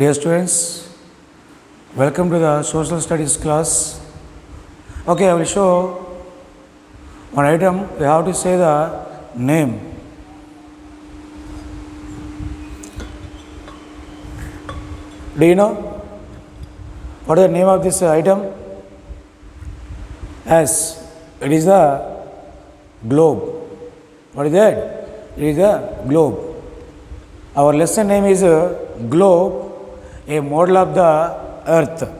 Dear students, welcome to the social studies class. Okay, I will show one item. We have to say the name. Do you know what is the name of this item? Yes, it is the globe. What is that? It is the globe. Our lesson name is globe, a model of the earth.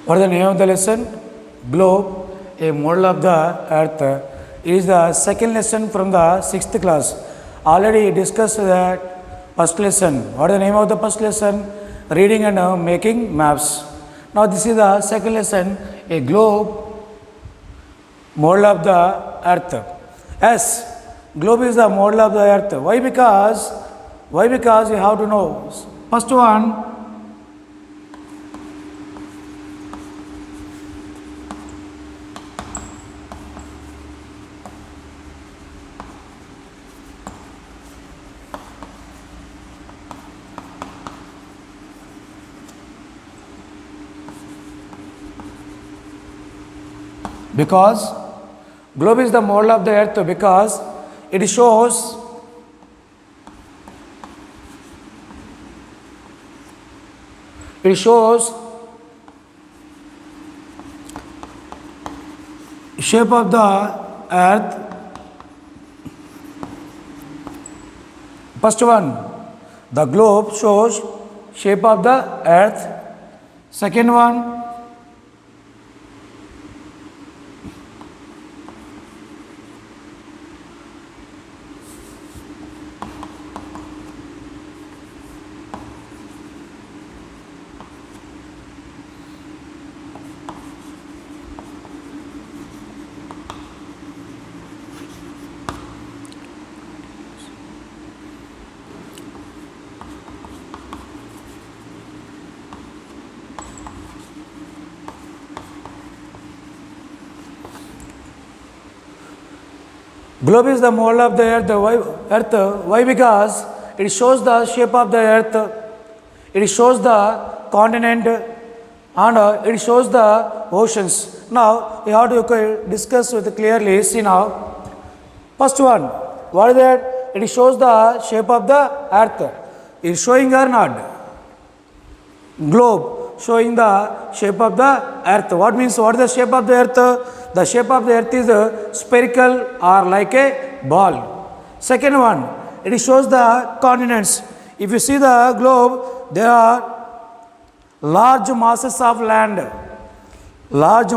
What is the name of the lesson? Globe, a model of the earth. It is the second lesson from the sixth class. Already discussed that first lesson. What is the name of the first lesson? Reading and making maps. Now this is the second lesson, a globe, model of the earth. Yes, globe is the model of the earth. Why? Because you have to know. First one, because globe is the model of the earth because it shows shape of the earth. First one, the globe shows shape of the earth. Second one, globe is the model of the earth. Why? Because it shows the shape of the earth, it shows the continent, and it shows the oceans. Now, you have to discuss with clearly. See now, first one, what is that? It shows the shape of the earth. It is showing or not? Globe showing the shape of the earth. What means? What is the shape of the earth? The shape of the earth is spherical or like a ball. Second one, it shows the continents. If you see the globe, there are large masses of land on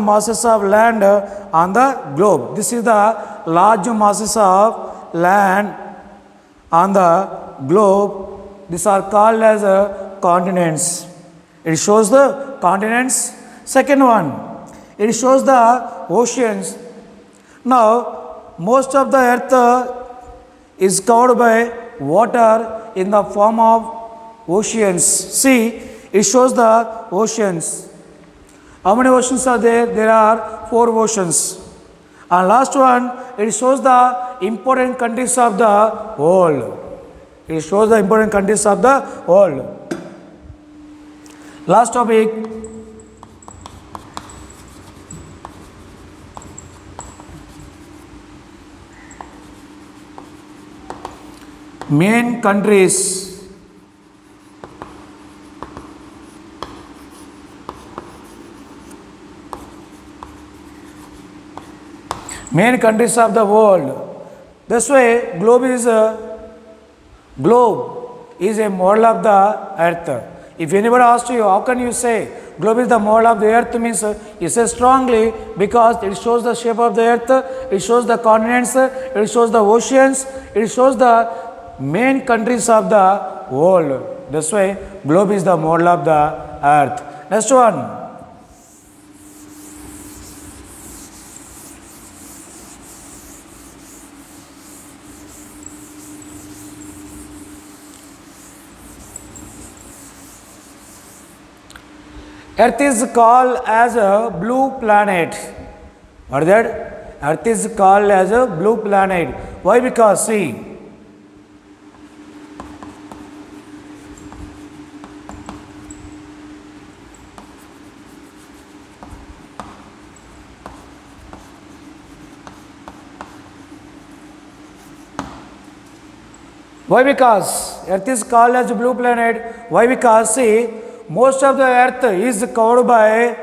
the globe. This is the large masses of land on the globe. These are called as continents. It shows the continents. Second one, it shows the oceans. Now, most of the earth is covered by water in the form of oceans. See, it shows the oceans. How many oceans are there? There are 4 oceans. And last one, it shows the important countries of the world. It shows the important countries of the world. Last topic. Main countries. Main countries of the world. This way, globe is a model of the earth. If anybody asks you, how can you say globe is the model of the earth? Means you say strongly because it shows the shape of the earth, it shows the continents, it shows the oceans, it shows the main countries of the world. This way, globe is the model of the earth. Next one. Earth is called as a blue planet. What is that? Earth is called as a blue planet. Why? Because see, why? Because Earth is called as a blue planet. Why? Because see, most of the Earth is covered by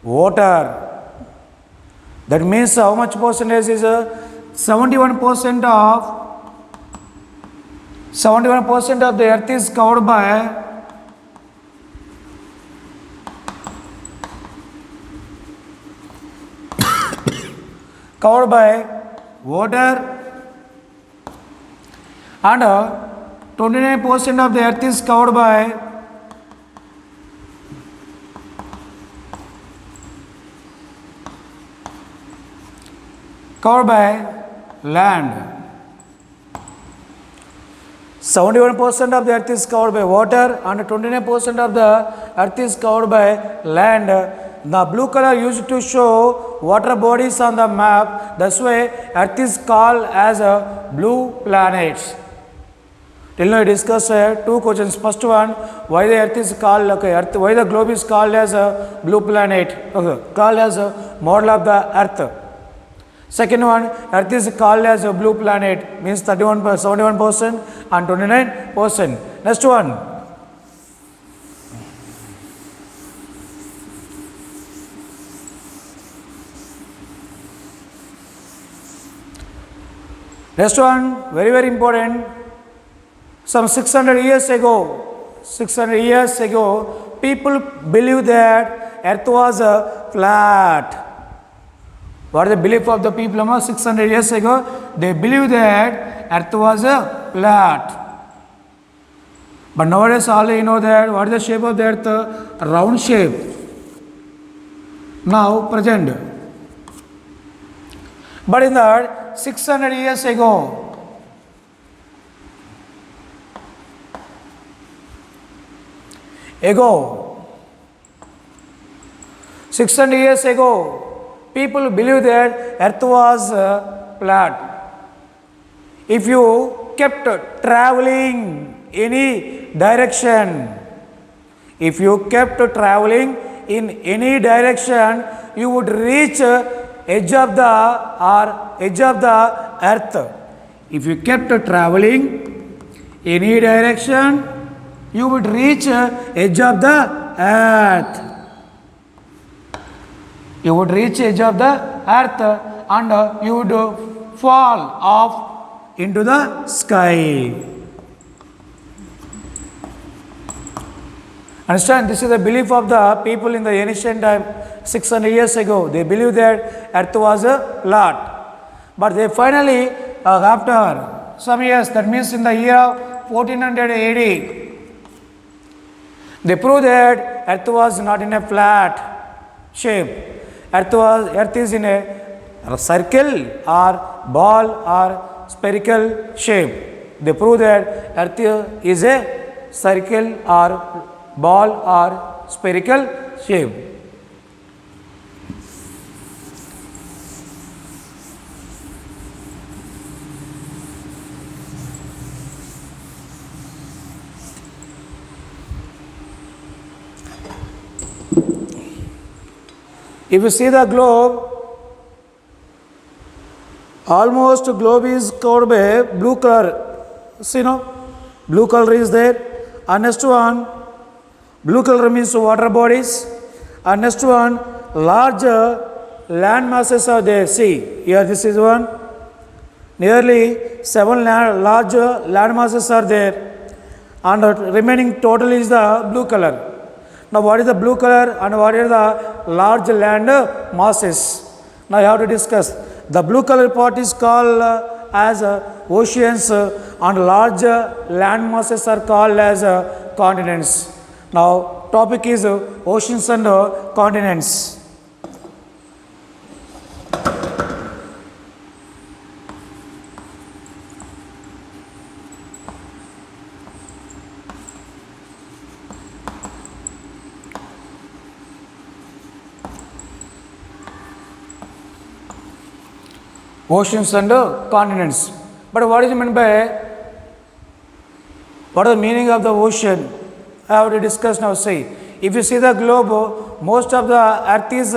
water. That means how much percentage is 71% of 71% of the Earth is covered by water, and 29% of the Earth is covered by land. 71% of the Earth is covered by water and 29% of the Earth is covered by land. The blue color used to show water bodies on the map. That's why Earth is called as a blue planet. Till now we discussed two questions. First one, why the Earth is called why the globe is called as a blue planet, called as a model of the Earth. Second one, Earth is called as a blue planet, means 71% and 29%. Next one. Next one, very very important. Some 600 years ago, people believed that Earth was flat. What is the belief of the people? 600 years ago, they believed that Earth was flat. But nowadays, all you know that what is the shape of the Earth? A round shape. Now, present. But in that 600 years ago, 600 years ago, people believed that Earth was flat. If you kept traveling any direction, if you kept traveling in any direction, you would reach edge of the Earth. If you kept traveling any direction, you would reach edge of the Earth. You would reach edge of the Earth and you would fall off into the sky. Understand? This is the belief of the people in the ancient time, 600 years ago. They believed that Earth was flat. But they finally, after some years, that means in the year 1400 AD, they proved that Earth was not in a flat shape. Earth is in a circle or ball or spherical shape. They proved that Earth is a circle or ball or spherical shape. If you see the globe, almost globe is covered by blue color. See, blue color is there. And next one, blue color means water bodies. And next one, large land masses are there. See, here this is one. Nearly 7 large land masses are there. And the remaining total is the blue color. Now, what is the blue color and what are the large land masses? Now, you have to discuss. The blue color part is called as oceans and large land masses are called as continents. Now, topic is oceans and continents. oceans and continents. But what is meant by, what is the meaning of the ocean? I have to discuss now. See, if you see the globe, most of the earth is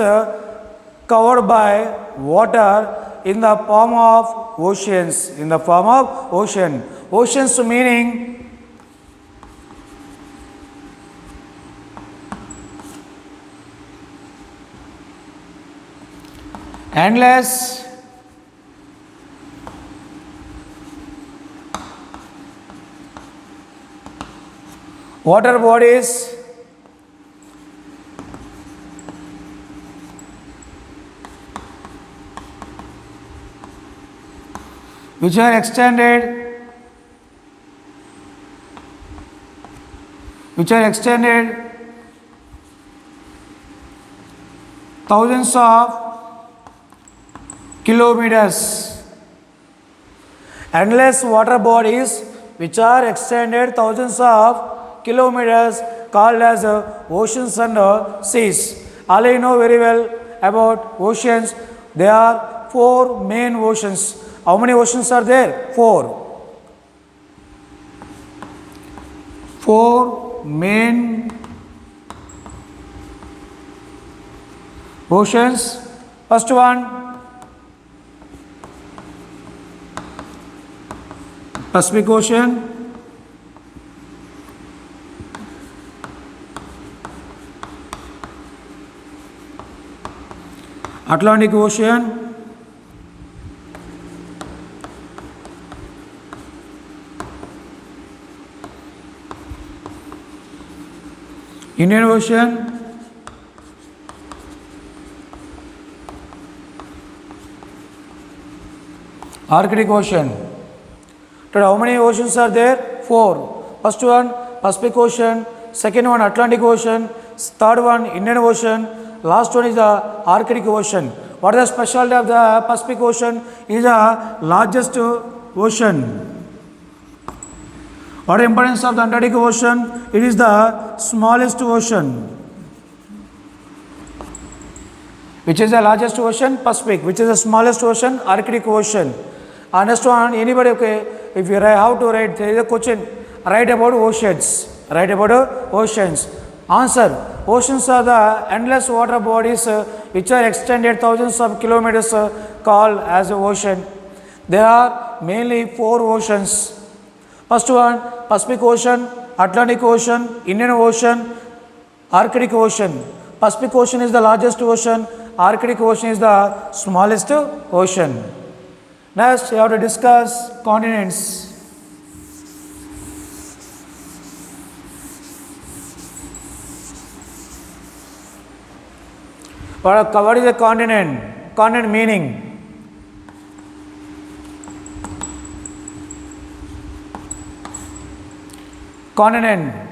covered by water in the form of oceans. In the form of ocean. Oceans meaning endless water bodies which are extended thousands of kilometers. Endless water bodies which are extended thousands of kilometers called as oceans and seas. All you know very well about oceans. There are four main oceans. How many oceans are there? Four. Four main oceans. First one, Pacific Ocean. Atlantic Ocean. Indian Ocean. Arctic Ocean. Today, how many oceans are there? Four. First one, Pacific Ocean. Second one, Atlantic Ocean. Third one, Indian Ocean. Last one is the Arctic Ocean. What is the specialty of the Pacific Ocean? It is the largest ocean. What is the importance of the Antarctic Ocean? It is the smallest ocean. Which is the largest ocean? Pacific. Which is the smallest ocean? Arctic Ocean. Understand? Anybody? Okay. If you have to write, there is a question. Write about oceans. Write about oceans. Answer. Oceans are the endless water bodies which are extended thousands of kilometers called as ocean. There are mainly four oceans. First one, Pacific Ocean, Atlantic Ocean, Indian Ocean, Arctic Ocean. Pacific Ocean is the largest ocean. Arctic Ocean is the smallest ocean. Next, we have to discuss continents. What is a continent? Continent meaning? Continent.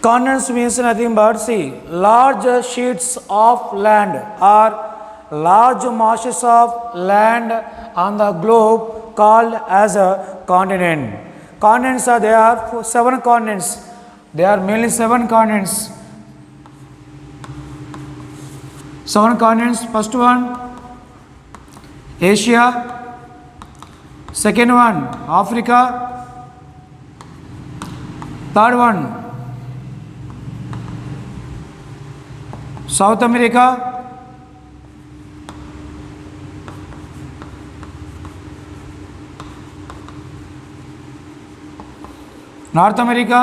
Continents means nothing but, see, large sheets of land or large masses of land on the globe called as a continent. Continents are, there are 7 continents. There are mainly 7 continents. 7 continents. First one, Asia. Second one, Africa. Third one, South America. North America.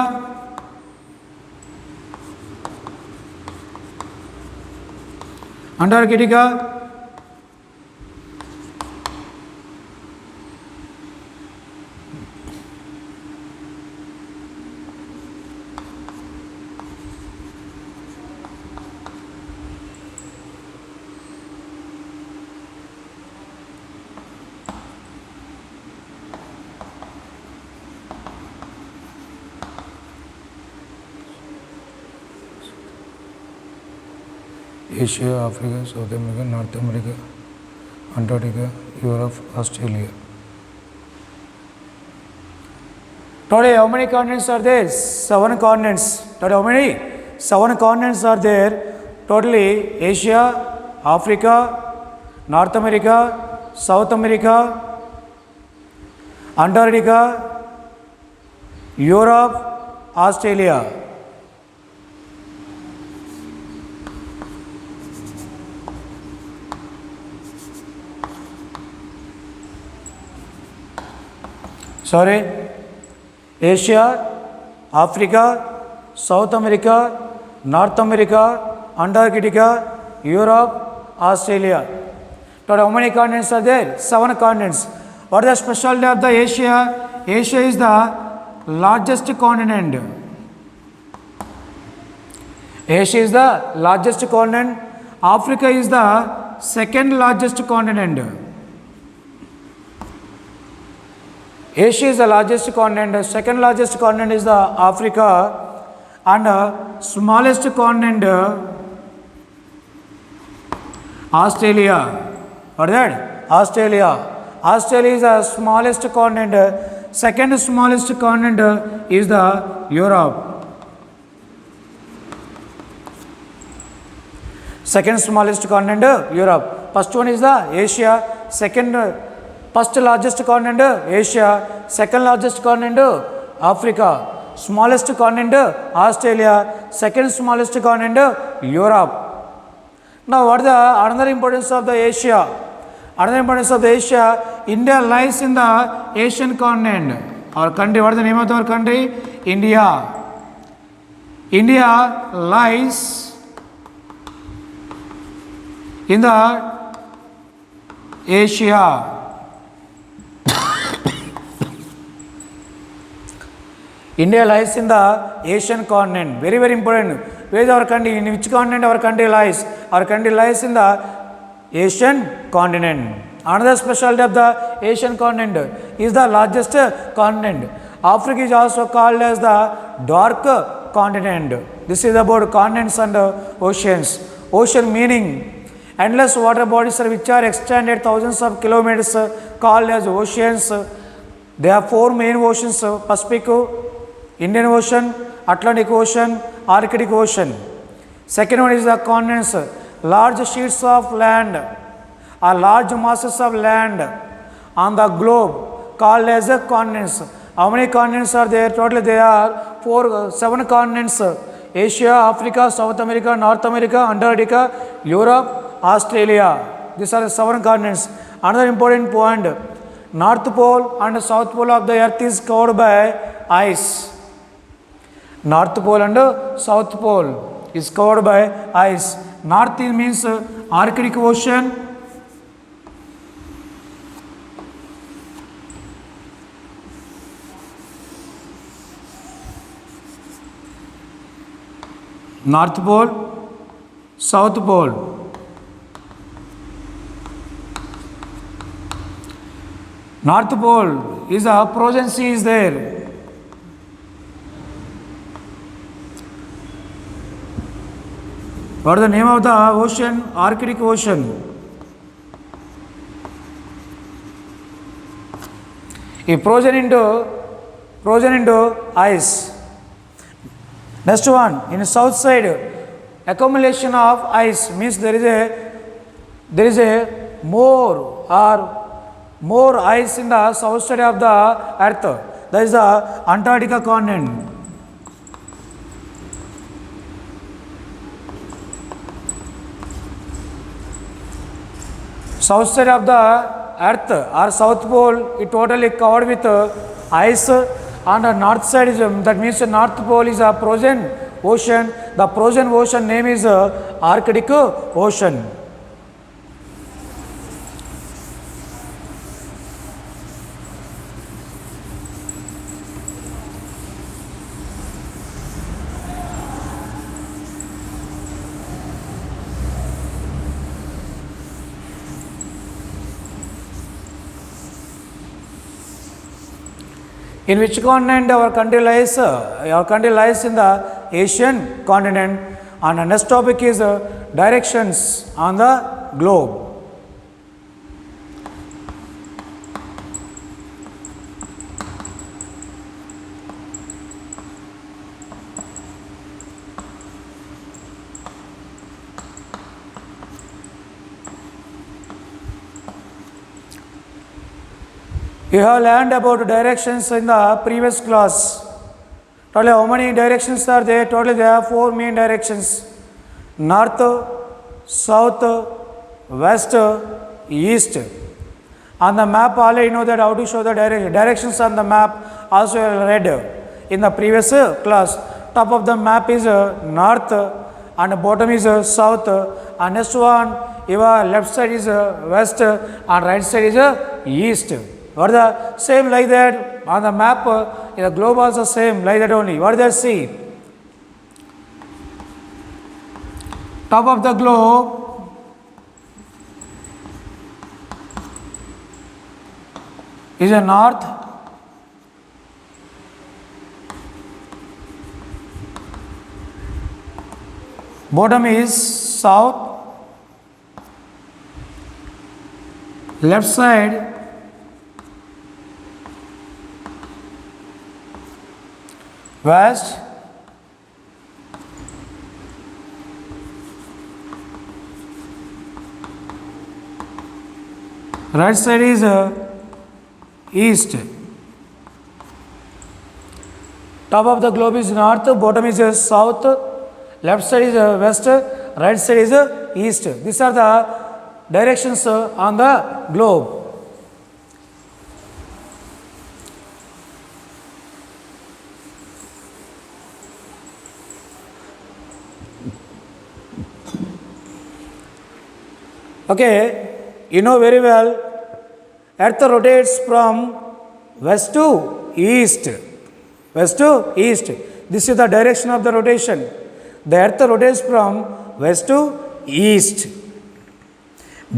Antarctica. Asia, Africa, South America, North America, Antarctica, Europe, Australia. Today, how many continents are there? 7 continents. Today, how many? 7 continents are there. Totally, Asia, Africa, North America, South America, Antarctica, Europe, Australia. Sorry, Asia, Africa, South America, North America, Antarctica, Europe, Australia. Today, how many continents are there? 7 continents. What is the specialty of the Asia? Asia is the largest continent. Asia is the largest continent. Africa is the second largest continent. Asia is the largest continent. Second largest continent is the Africa, and smallest continent Australia. What is that? Australia. Australia is the smallest continent. Second smallest continent is the Europe. Second smallest continent Europe. First one is the Asia. First largest continent Asia. Second largest continent Africa. Smallest continent Australia. Second smallest continent Europe. Now, what is the another importance of the Asia? Another importance of the Asia, India lies in the Asian continent. Our country, what is the name of our country? India. India lies in the Asia. India lies in the Asian continent. Very, very important. Where is our country? In which continent our country lies? Our country lies in the Asian continent. Another specialty of the Asian continent is the largest continent. Africa is also called as the dark continent. This is about continents and oceans. Ocean meaning endless water bodies which are extended thousands of kilometers called as oceans. There are 4 main oceans: Pacific, Indian Ocean, Atlantic Ocean, Arctic Ocean. Second one is the continents. Large sheets of land or large masses of land on the globe called as continents. How many continents are there? Totally there are 7 continents: Asia, Africa, South America, North America, Antarctica, Europe, Australia. These are the 7 continents. Another important point, North Pole and South Pole of the earth is covered by ice. North Pole and South Pole is covered by ice. North means Arctic Ocean. North Pole, South Pole. North Pole is a frozen sea is there. What is the name of the ocean? Arctic Ocean. It frozen into ice. Next one, in the south side, accumulation of ice means there is a more ice in the south side of the earth. That is the Antarctica continent. South side of the earth or south pole is totally covered with ice, and the north side is that means the north pole is a frozen ocean. The frozen ocean name is Arctic Ocean. In which continent our country lies? Our country lies in the Asian continent. And the next topic is directions on the globe. You have learned about directions in the previous class. Totally how many directions are there? Totally there are 4 main directions. North, south, west, east. On the map already you know that how to show the directions on the map also read in the previous class. Top of the map is north and bottom is south, and next one your left side is west and right side is east. What the same like that on the map in the globe also same like that only. What does see? Top of the globe is a north, bottom is south, left side west, right side is east. Top of the globe is north, bottom is south, left side is west, right side is east. These are the directions on the globe. Okay, you know very well, Earth rotates from west to east. West to east. This is the direction of the rotation. The Earth rotates from west to east.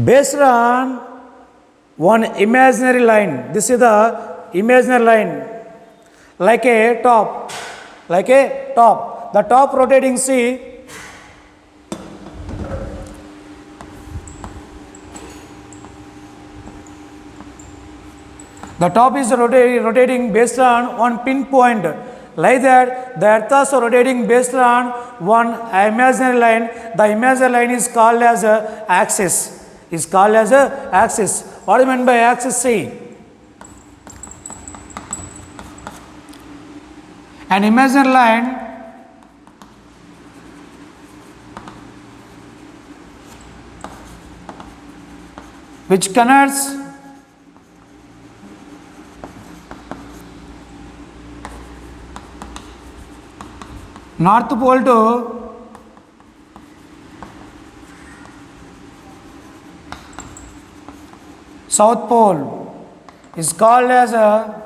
Based on one imaginary line. This is the imaginary line. Like a top. Like a top. The top rotating, see. The top is rotating based on one pinpoint. Like that, the earth is rotating based on one imaginary line. The imaginary line is called as a axis. Is called as a axis. What do you mean by axis? See, an imaginary line which connects North Pole to South Pole is called as a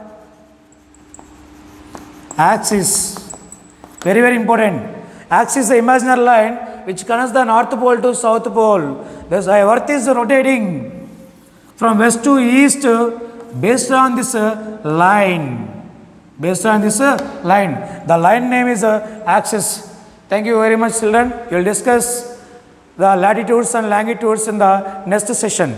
axis. Very, very important. Axis is the imaginary line which connects the North Pole to South Pole. Thus, Earth is rotating from west to east based on this line. Based on this line. The line name is axis. Thank you very much, children. We will discuss the latitudes and longitudes in the next session.